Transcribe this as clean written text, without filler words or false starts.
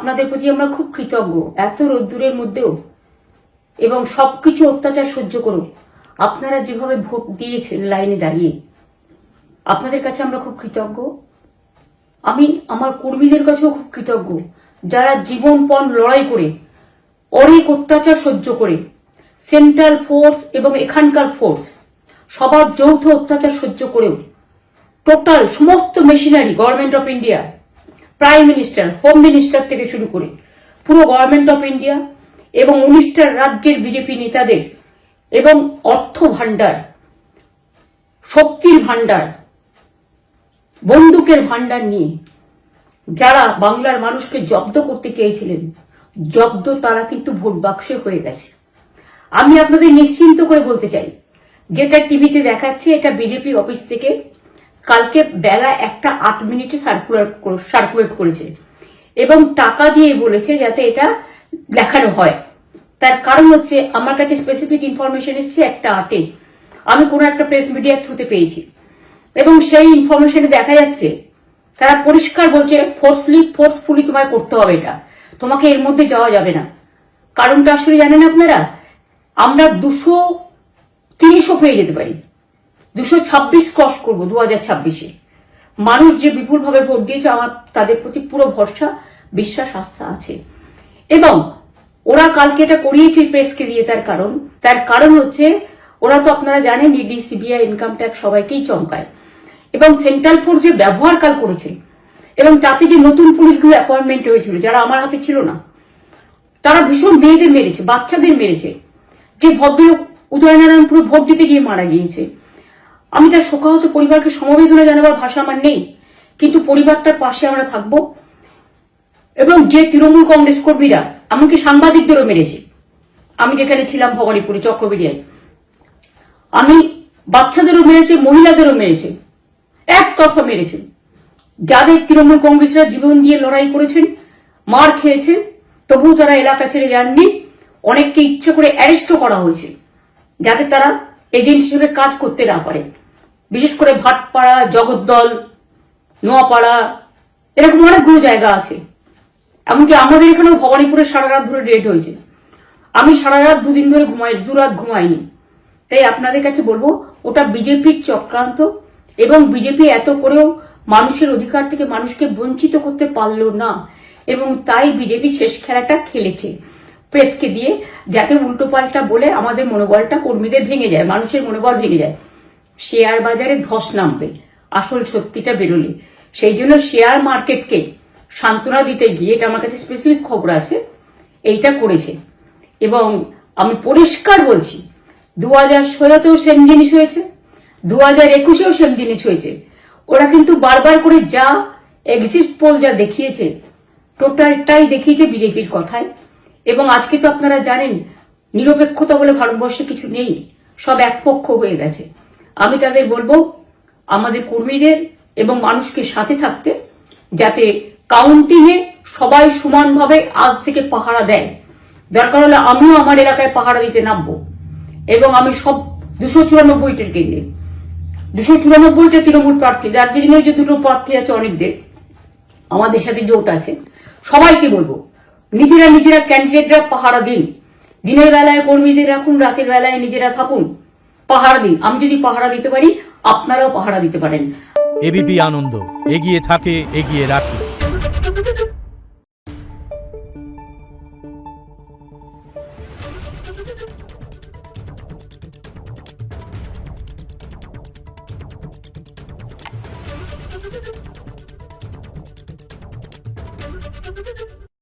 আপনাদের প্রতি আমরা খুব কৃতজ্ঞ। এত রোদ্দুরের মধ্যেও এবং সবকিছু অত্যাচার সহ্য করো আপনারা যেভাবে ভোট দিয়েছেন লাইনে দাঁড়িয়ে, আপনাদের কাছে আমরা খুব কৃতজ্ঞ। আমি আমার কর্মীদের কাছেও খুব কৃতজ্ঞ, যারা জীবনপণ লড়াই করে অনেক অত্যাচার সহ্য করে সেন্ট্রাল ফোর্স এবং এখানকার ফোর্স সবার যৌথ অত্যাচার সহ্য করেও টোটাল সমস্ত machinery government of India, prime minister, home minister থেকে শুরু করে পুরো গভর্নমেন্ট অফ ইন্ডিয়া এবং 19টা রাজ্যের বিজেপি নেতাদের এবং অর্থ ভান্ডার, শক্তির ভান্ডার, বন্দুকের ভান্ডার নিয়ে যারা বাংলার মানুষকে জব্দ করতে চেয়েছিলেন, জব্দ তারা কিন্তু ভোট বাক্সে হয়ে গেছে। আমি আপনাদের নিশ্চিন্ত করে বলতে চাই, যেটা টিভিতে দেখাচ্ছে এটা বিজেপি অফিস থেকে কালকে বেলা 1:08 সার্কুলেট করেছে এবং টাকা দিয়ে বলেছে যাতে এটা দেখানো হয়। তার কারণ হচ্ছে আমার কাছে স্পেসিফিক ইনফরমেশন এসছে 1:08 আমি কোনো একটা প্রেস মিডিয়ার থ্রুতে পেয়েছি এবং সেই ইনফরমেশনে দেখা যাচ্ছে তারা পরিষ্কার বলছে ফোর্সফুলি তোমায় করতে হবে, এটা তোমাকে এর মধ্যে যাওয়া যাবে না। কারণটা আসলে জানেন আপনারা, আমরা 200-300 পেয়ে যেতে পারি, 226 ক্রস করবো 2026-এ। মানুষ যে বিপুলভাবে ভোট দিয়েছে আমার তাদের প্রতি পুরো ভরসা, বিশ্বাস, আস্থা আছে। এবং ওরা কালকে এটা করিয়েছে প্রেসকে দিয়ে, তার কারণ হচ্ছে ওরা তো আপনারা জানেন ইডি, সিবিআই, ইনকাম ট্যাক্স সবাইকেই চমকায় এবং সেন্ট্রাল ফোর্স যে ব্যবহার কাল করেছে এবং তাতে যে নতুন পুলিশগুলো অ্যাপয়েন্টমেন্ট হয়েছিল যারা আমার হাতে ছিল না, তারা ভীষণ মেয়েদের মেরেছে, বাচ্চাদের মেরেছে। যে ভদ্রলোক উদয়নারায়ণপুরে ভোট দিতে গিয়ে মারা গিয়েছে, আমি তার শোকাহত পরিবারকে সমবেদনা জানাবার ভাষা আমার নেই, কিন্তু পরিবারটার পাশে আমরা থাকবো। এবং যে তৃণমূল কংগ্রেস কর্মীরা এমনকি সাংবাদিকদেরও মেরেছে, আমি যেখানে ছিলাম ভবানীপুরে চক্রবেড়িয়ায়, আমি বাচ্চাদেরও মেরেছে, মহিলাদেরও মেরেছে, একতরফা মেরেছে। যাদের তৃণমূল কংগ্রেসরা জীবন দিয়ে লড়াই করেছেন, মার খেয়েছেন, তবুও তারা এলাকা ছেড়ে যাননি। অনেককে ইচ্ছে করে অ্যারেস্টও করা হয়েছে যাতে তারা এজেন্ট হিসেবে কাজ করতে না পারে। বিশেষ করে ভাটপাড়া, জগদ্দল, নোয়াপাড়া, এরকম অনেকগুলো জায়গা আছে। এমনকি আমাদের এখানেও ভবানীপুরে সারা রাত ধরে রেড হয়েছে। আমি সারা রাত 2 দিন ধরে দুরাত ঘুমাইনি। তাই আপনাদের কাছে বলবো ওটা বিজেপির চক্রান্ত এবং বিজেপি এত করেও মানুষের অধিকার থেকে মানুষকে বঞ্চিত করতে পারলো না এবং তাই বিজেপি শেষ খেলাটা খেলেছে প্রেসকে দিয়ে, যাতে উল্টোপাল্টা বলে আমাদের মনোবলটা কর্মীদের ভেঙে যায়, মানুষের মনোবল ভেঙে যায়। শেয়ার বাজারে ধস নামবে আসল সত্যিটা বেরোলে। সেই জন্য শেয়ার মার্কেটকে সান্ত্বনা দিতে গিয়ে, এটা আমার কাছে স্পেসিফিক খবর আছে, এইটা করেছে। এবং আমি পরিষ্কার বলছি 2016তেও সেম জিনিস হয়েছে, 2021এও সেম জিনিস হয়েছে। ওরা কিন্তু বারবার করে যা এক্সিট পোল যা দেখিয়েছে টোটালটাই দেখিয়েছে বিজেপির কথায়। এবং আজকে তো আপনারা জানেন নিরপেক্ষতা বলে ভারতবর্ষে কিছু নেই, সব একপক্ষ হয়ে গেছে। আমি তাদের বলবো আমাদের কর্মীদের এবং মানুষকে সাথে থাকতে, যাতে কাউন্টিংয়ে সবাই সমানভাবে আজ থেকে পাহারা দেয়। দরকার হলে আমিও আমার এলাকায় পাহারা দিতে নামবো এবং আমি সব 294টা কেন্দ্রে 294টা তৃণমূল প্রার্থী, দার্জিলিং এর যে 2টো প্রার্থী আছে অনেকদের আমাদের সাথে জোট আছে, সবাইকে বলবো নিজেরা ক্যান্ডিডেটরা পাহারা দিন। দিনের বেলায় কর্মীদের রাখুন, রাতের বেলায় নিজেরা থাকুন, পাহারা দিন। আমি যদি পাহারা দিতে পারি আপনারাও পাহারা দিতে পারেন। এবিপি আনন্দ, এগিয়ে থাকে, এগিয়ে রাখে। Thank you.